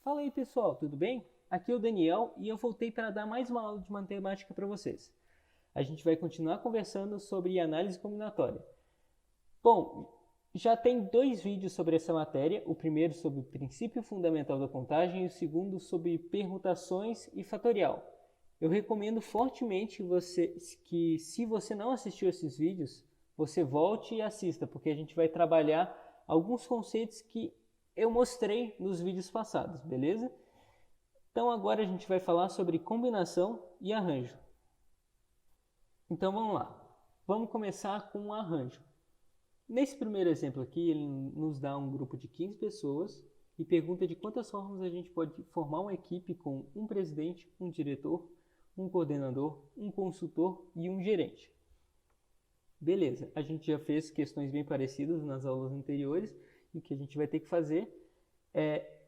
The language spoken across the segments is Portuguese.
Fala aí pessoal, tudo bem? Aqui é o Daniel e eu voltei para dar mais uma aula de matemática para vocês. A gente vai continuar conversando sobre análise combinatória. Bom, já tem 2 vídeos sobre essa matéria, o primeiro sobre o princípio fundamental da contagem e o segundo sobre permutações e fatorial. Eu recomendo fortemente que se você não assistiu esses vídeos, você volte e assista, porque a gente vai trabalhar alguns conceitos que eu mostrei nos vídeos passados, beleza? Então agora a gente vai falar sobre combinação e arranjo. Então vamos lá. Vamos começar com o arranjo. Nesse primeiro exemplo aqui, ele nos dá um grupo de 15 pessoas e pergunta de quantas formas a gente pode formar uma equipe com um presidente, um diretor, um coordenador, um consultor e um gerente. Beleza, a gente já fez questões bem parecidas nas aulas anteriores e o que a gente vai ter que fazer é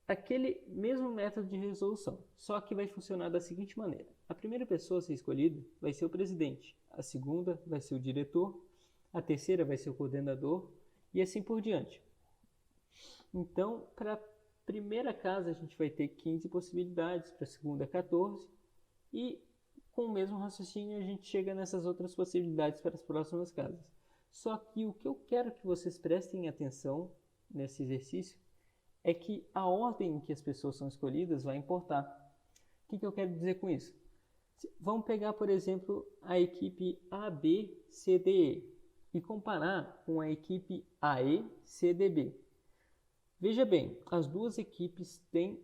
aquele mesmo método de resolução, só que vai funcionar da seguinte maneira. A primeira pessoa a ser escolhida vai ser o presidente, a segunda vai ser o diretor, a terceira vai ser o coordenador e assim por diante. Então, para a primeira casa a gente vai ter 15 possibilidades, para a segunda 14 e com o mesmo raciocínio a gente chega nessas outras possibilidades para as próximas casas. Só que o que eu quero que vocês prestem atenção nesse exercício é que a ordem em que as pessoas são escolhidas vai importar. O que eu quero dizer com isso? Vamos pegar, por exemplo, a equipe ABCDE e comparar com a equipe AECDB. Veja bem, as duas equipes têm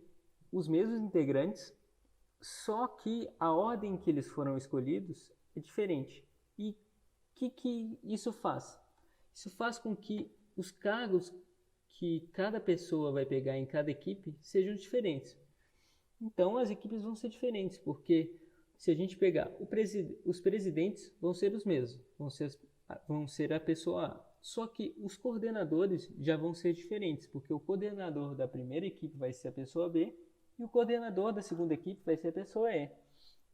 os mesmos integrantes, só que a ordem em que eles foram escolhidos é diferente. E o que isso faz? Isso faz com que os cargos que cada pessoa vai pegar em cada equipe sejam diferentes. Então as equipes vão ser diferentes, porque se a gente pegar os presidentes vão ser os mesmos, vão ser a pessoa A. Só que os coordenadores já vão ser diferentes, porque o coordenador da primeira equipe vai ser a pessoa B e o coordenador da segunda equipe vai ser a pessoa E.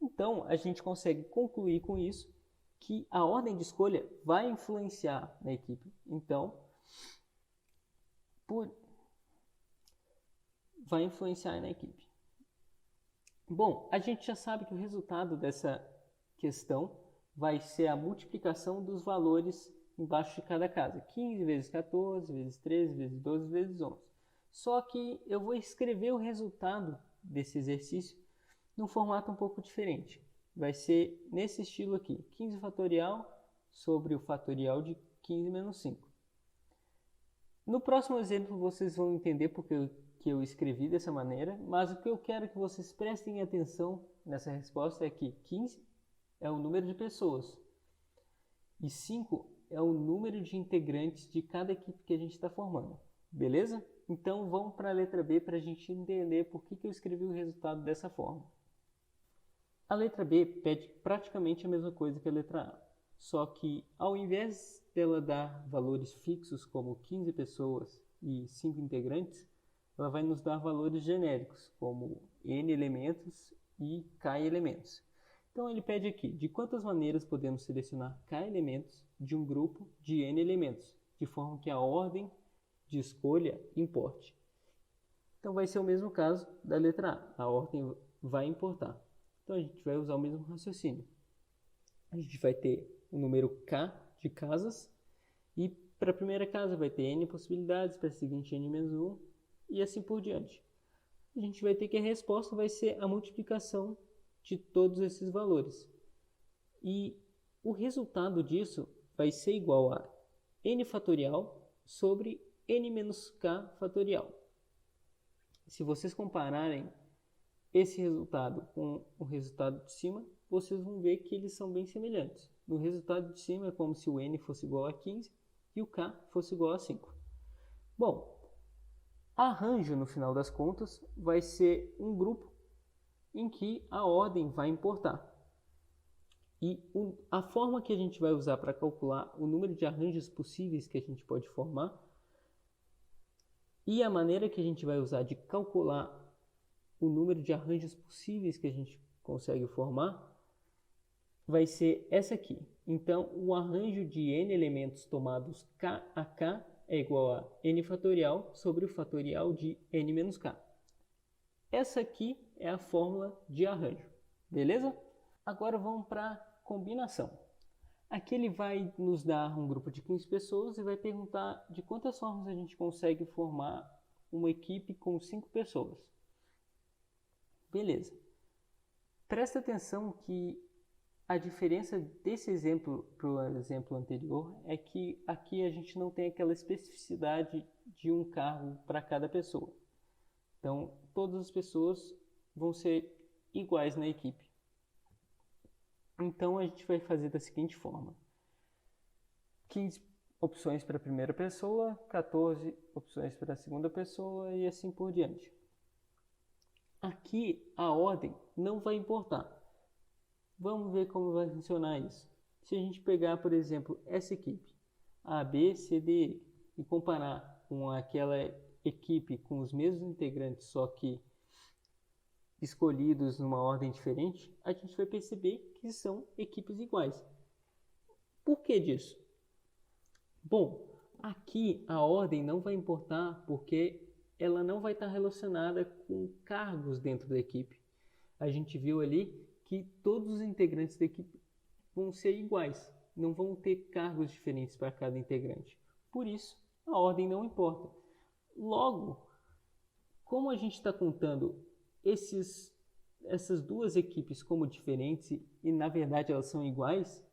Então a gente consegue concluir com isso que a ordem de escolha vai influenciar na equipe. Então, vai influenciar na equipe. Bom, a gente já sabe que o resultado dessa questão vai ser a multiplicação dos valores embaixo de cada casa. 15 vezes 14, vezes 13, vezes 12, vezes 11. Só que eu vou escrever o resultado desse exercício num formato um pouco diferente. Vai ser nesse estilo aqui, 15 fatorial sobre o fatorial de 15 menos 5. No próximo exemplo vocês vão entender porque que eu escrevi dessa maneira, mas o que eu quero que vocês prestem atenção nessa resposta é que 15 é o número de pessoas e 5 é o número de integrantes de cada equipe que a gente está formando, beleza? Então vamos para a letra B para a gente entender por que eu escrevi o resultado dessa forma. A letra B pede praticamente a mesma coisa que a letra A, só que ao invés dela dar valores fixos como 15 pessoas e 5 integrantes, ela vai nos dar valores genéricos como N elementos e K elementos. Então ele pede aqui, de quantas maneiras podemos selecionar K elementos de um grupo de N elementos, de forma que a ordem de escolha importe. Então vai ser o mesmo caso da letra A, a ordem vai importar. Então a gente vai usar o mesmo raciocínio. A gente vai ter o número K de casas e para a primeira casa vai ter N possibilidades, para a seguinte N menos 1 e assim por diante. A gente vai ter que a resposta vai ser a multiplicação de todos esses valores. E o resultado disso vai ser igual a N fatorial sobre N menos K fatorial. Se vocês compararem esse resultado com o resultado de cima, vocês vão ver que eles são bem semelhantes. No resultado de cima é como se o N fosse igual a 15 e o K fosse igual a 5. Bom, arranjo, no final das contas, vai ser um grupo em que a ordem vai importar. E a forma que a gente vai usar para calcular o número de arranjos possíveis que a gente pode formar e a maneira que a gente vai usar de calcular o número de arranjos possíveis que a gente consegue formar vai ser essa aqui. Então, o arranjo de n elementos tomados k a k é igual a n fatorial sobre o fatorial de n menos k. Essa aqui é a fórmula de arranjo, beleza? Agora vamos para a combinação. Aqui ele vai nos dar um grupo de 15 pessoas e vai perguntar de quantas formas a gente consegue formar uma equipe com 5 pessoas. Beleza. Presta atenção que a diferença desse exemplo para o exemplo anterior é que aqui a gente não tem aquela especificidade de um cargo para cada pessoa. Então, todas as pessoas vão ser iguais na equipe. Então, a gente vai fazer da seguinte forma. 15 opções para a primeira pessoa, 14 opções para a segunda pessoa e assim por diante. Aqui, a ordem não vai importar. Vamos ver como vai funcionar isso. Se a gente pegar, por exemplo, essa equipe, A, B, C, D, E, e comparar com aquela equipe com os mesmos integrantes, só que escolhidos numa ordem diferente, a gente vai perceber que são equipes iguais. Por que disso? Bom, aqui a ordem não vai importar porque ela não vai estar relacionada com cargos dentro da equipe. A gente viu ali que todos os integrantes da equipe vão ser iguais, não vão ter cargos diferentes para cada integrante. Por isso, a ordem não importa. Logo, como a gente está contando essas duas equipes como diferentes e na verdade elas são iguais,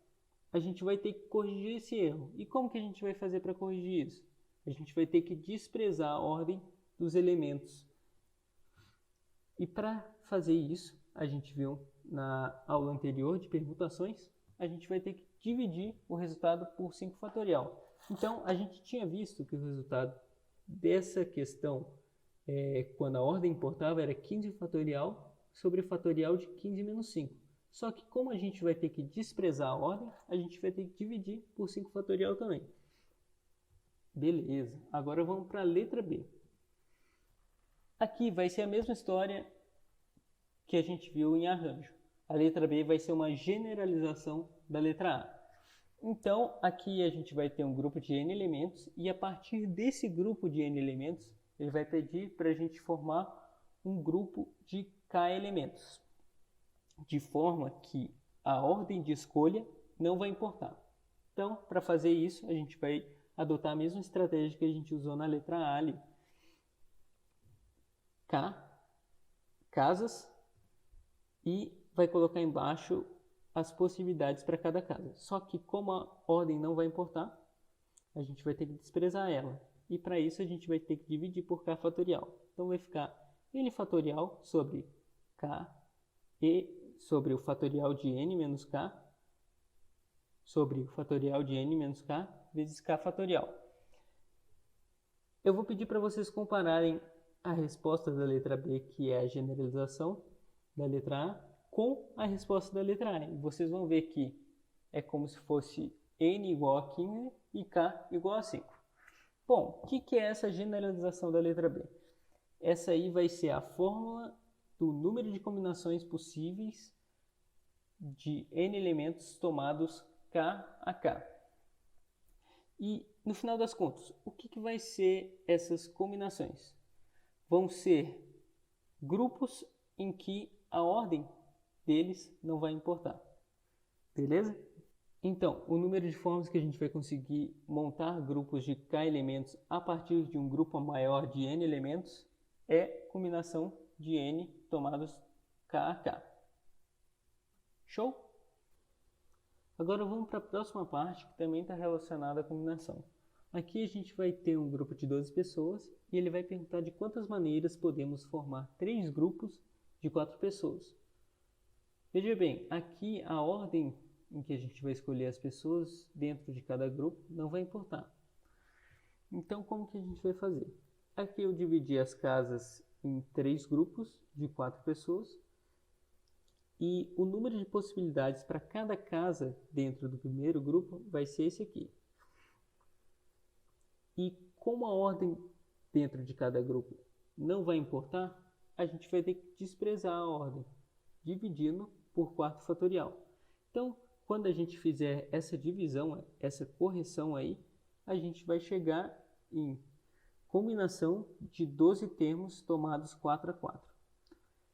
a gente vai ter que corrigir esse erro. E como que a gente vai fazer para corrigir isso? A gente vai ter que desprezar a ordem dos elementos. E para fazer isso, a gente viu na aula anterior de permutações, a gente vai ter que dividir o resultado por 5 fatorial. Então, a gente tinha visto que o resultado dessa questão, quando a ordem importava, era 15 fatorial sobre o fatorial de 15 menos 5. Só que como a gente vai ter que desprezar a ordem, a gente vai ter que dividir por 5 fatorial também. Beleza, agora vamos para a letra B. Aqui vai ser a mesma história que a gente viu em arranjo. A letra B vai ser uma generalização da letra A. Então, aqui a gente vai ter um grupo de n elementos e a partir desse grupo de n elementos, ele vai pedir para a gente formar um grupo de k elementos, de forma que a ordem de escolha não vai importar. Então, para fazer isso, a gente vai adotar a mesma estratégia que a gente usou na letra A ali. K, casas, e vai colocar embaixo as possibilidades para cada casa. Só que como a ordem não vai importar, a gente vai ter que desprezar ela. E para isso a gente vai ter que dividir por k fatorial. Então vai ficar n fatorial sobre k e sobre o fatorial de n menos k sobre o fatorial de n menos k vezes k fatorial. Eu vou pedir para vocês compararem a resposta da letra B, que é a generalização da letra A, com a resposta da letra A. E vocês vão ver que é como se fosse n igual a 15 e k igual a 5. Bom, o que é essa generalização da letra B? Essa aí vai ser a fórmula do número de combinações possíveis de n elementos tomados k a k. E, no final das contas, o que vai ser essas combinações? Vão ser grupos em que a ordem deles não vai importar. Beleza? Então, o número de formas que a gente vai conseguir montar grupos de k elementos a partir de um grupo maior de n elementos é combinação de n tomados k a k. Show? Agora vamos para a próxima parte, que também está relacionada à combinação. Aqui a gente vai ter um grupo de 12 pessoas e ele vai perguntar de quantas maneiras podemos formar 3 grupos de 4 pessoas. Veja bem, aqui a ordem em que a gente vai escolher as pessoas dentro de cada grupo não vai importar. Então, como que a gente vai fazer? Aqui eu dividi as casas em 3 grupos de 4 pessoas e o número de possibilidades para cada casa dentro do primeiro grupo vai ser esse aqui. E como a ordem dentro de cada grupo não vai importar, a gente vai ter que desprezar a ordem, dividindo por 4 fatorial. Então, quando a gente fizer essa divisão, essa correção aí, a gente vai chegar em combinação de 12 termos tomados 4 a 4.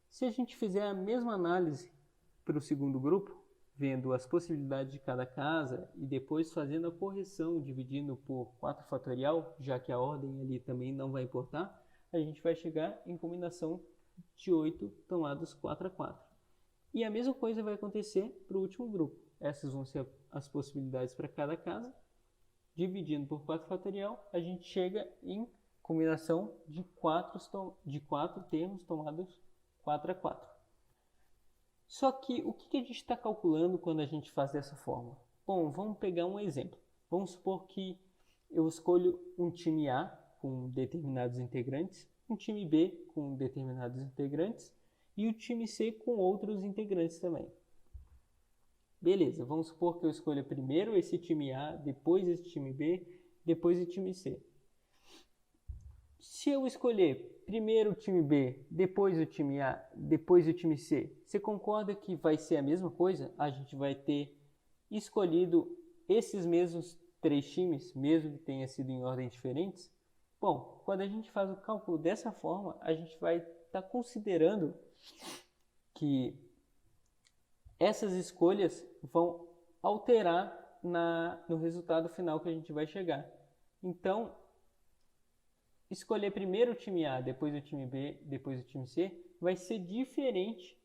Se a gente fizer a mesma análise para o segundo grupo, vendo as possibilidades de cada casa e depois fazendo a correção, dividindo por 4 fatorial, já que a ordem ali também não vai importar, a gente vai chegar em combinação de 8 tomados 4 a 4. E a mesma coisa vai acontecer para o último grupo. Essas vão ser as possibilidades para cada casa. Dividindo por 4 fatorial, a gente chega em combinação de 4 termos tomados 4 a 4. Só que o que a gente está calculando quando a gente faz dessa forma? Bom, vamos pegar um exemplo. Vamos supor que eu escolho um time A com determinados integrantes, um time B com determinados integrantes e o time C com outros integrantes também. Beleza, vamos supor que eu escolha primeiro esse time A, depois esse time B, depois o time C. Se eu escolher primeiro o time B, depois o time A, depois o time C, você concorda que vai ser a mesma coisa? A gente vai ter escolhido esses mesmos 3 times, mesmo que tenha sido em ordens diferentes? Bom, quando a gente faz o cálculo dessa forma, a gente vai estar considerando que essas escolhas vão alterar no resultado final que a gente vai chegar. Então, escolher primeiro o time A, depois o time B, depois o time C, vai ser diferente,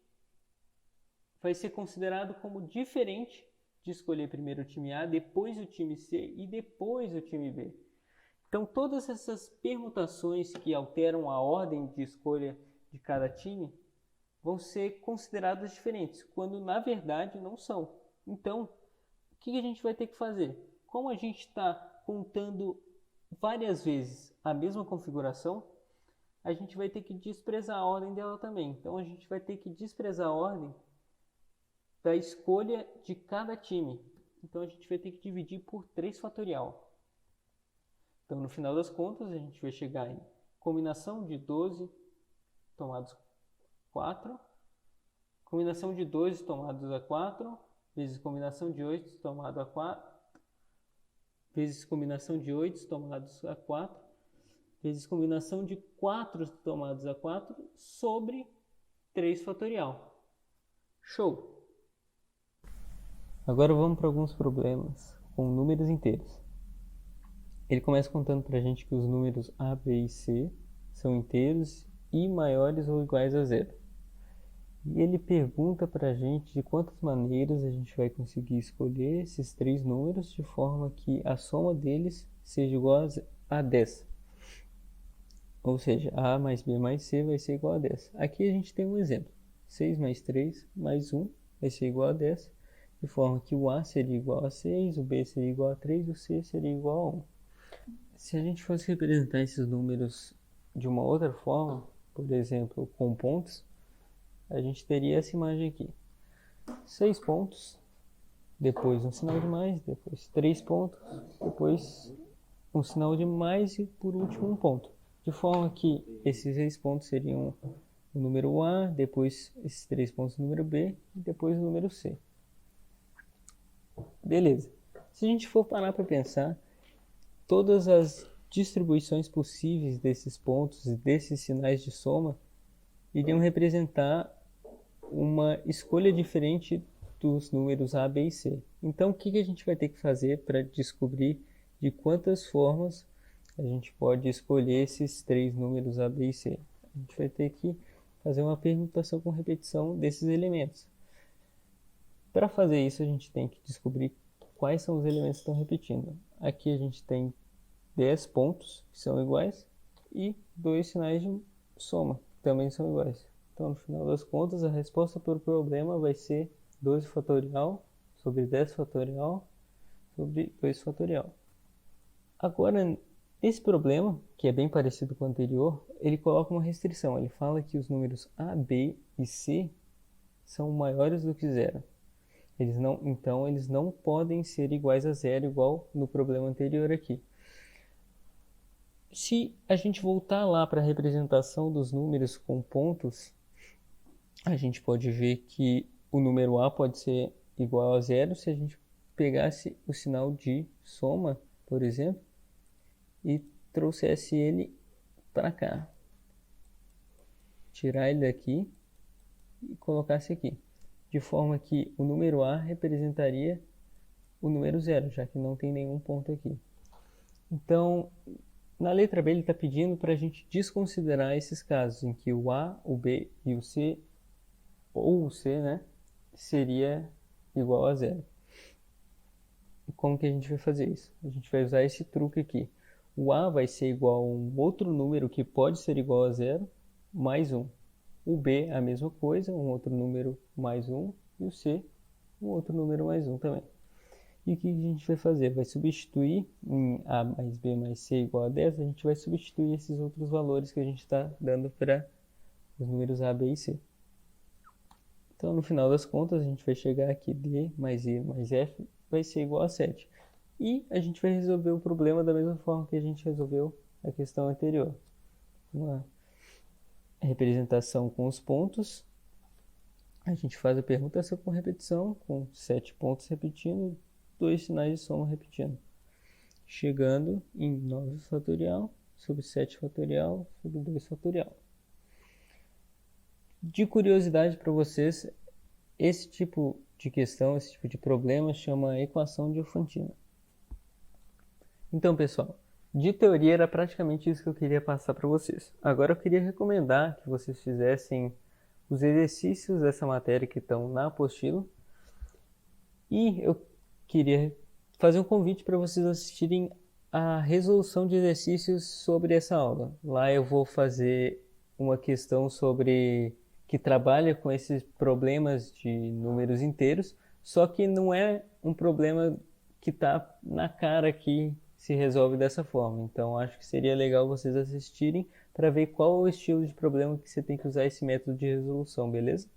vai ser considerado como diferente de escolher primeiro o time A, depois o time C e depois o time B. Então, todas essas permutações que alteram a ordem de escolha de cada time vão ser consideradas diferentes, quando na verdade não são. Então, o que a gente vai ter que fazer? Como a gente está contando várias vezes a mesma configuração, a gente vai ter que desprezar a ordem dela também. Então, a gente vai ter que desprezar a ordem da escolha de cada time. Então, a gente vai ter que dividir por 3 fatorial. Então, no final das contas, a gente vai chegar em combinação de 12 tomados 4, combinação de 12 tomados a 4, vezes combinação de 8 tomado a 4, vezes combinação de 8 tomados a 4, vezes combinação de 4 tomados a 4, sobre 3 fatorial. Show! Agora vamos para alguns problemas com números inteiros. Ele começa contando para a gente que os números A, B e C são inteiros e maiores ou iguais a zero. E ele pergunta para a gente de quantas maneiras a gente vai conseguir escolher esses 3 números de forma que a soma deles seja igual a 10. Ou seja, A mais B mais C vai ser igual a 10. Aqui a gente tem um exemplo. 6 mais 3 mais 1 vai ser igual a 10, de forma que o A seria igual a 6, o B seria igual a 3 e o C seria igual a 1. Se a gente fosse representar esses números de uma outra forma, por exemplo, com pontos, a gente teria essa imagem aqui. 6 pontos, depois um sinal de mais, depois 3 pontos, depois um sinal de mais e por último um ponto. De forma que esses 6 pontos seriam o número A, depois esses 3 pontos o número B e depois o número C. Beleza. Se a gente for parar para pensar, todas as distribuições possíveis desses pontos e desses sinais de soma iriam representar uma escolha diferente dos números A, B e C. Então, o que a gente vai ter que fazer para descobrir de quantas formas a gente pode escolher esses 3 números A, B e C? A gente vai ter que fazer uma permutação com repetição desses elementos. Para fazer isso, a gente tem que descobrir quais são os elementos que estão repetindo. Aqui a gente tem 10 pontos que são iguais e 2 sinais de soma que também são iguais. Então, no final das contas, a resposta para o problema vai ser 12 fatorial sobre 10 fatorial sobre 2 fatorial. Agora, esse problema, que é bem parecido com o anterior, ele coloca uma restrição. Ele fala que os números A, B e C são maiores do que zero. Então, eles não podem ser iguais a zero, igual no problema anterior aqui. Se a gente voltar lá para a representação dos números com pontos, a gente pode ver que o número A pode ser igual a zero se a gente pegasse o sinal de soma, por exemplo, e trouxesse ele para cá. Tirar ele daqui e colocasse aqui. De forma que o número A representaria o número zero, já que não tem nenhum ponto aqui. Então, na letra B ele está pedindo para a gente desconsiderar esses casos em que o A, o B e o C, ou o C, né, seria igual a zero. E como que a gente vai fazer isso? A gente vai usar esse truque aqui. O A vai ser igual a um outro número que pode ser igual a zero, mais 1. O B a mesma coisa, um outro número mais 1. E o C, um outro número mais 1 também. E o que a gente vai fazer? Vai substituir em A mais B mais C igual a 10, a gente vai substituir esses outros valores que a gente está dando para os números A, B e C. Então, no final das contas, a gente vai chegar aqui, D mais E mais F vai ser igual a 7. E a gente vai resolver o problema da mesma forma que a gente resolveu a questão anterior. Uma representação com os pontos. A gente faz a permutação com repetição, com 7 pontos repetindo, 2 sinais de soma repetindo. Chegando em 9 fatorial sobre 7 fatorial sobre 2 fatorial. De curiosidade para vocês, esse tipo de questão, esse tipo de problema chama equação diofantina. Então, pessoal, de teoria era praticamente isso que eu queria passar para vocês. Agora eu queria recomendar que vocês fizessem os exercícios dessa matéria que estão na apostila. E eu queria fazer um convite para vocês assistirem a resolução de exercícios sobre essa aula. Lá eu vou fazer uma questão sobre que trabalha com esses problemas de números inteiros, só que não é um problema que está na cara que se resolve dessa forma. Então acho que seria legal vocês assistirem para ver qual é o estilo de problema que você tem que usar esse método de resolução, beleza?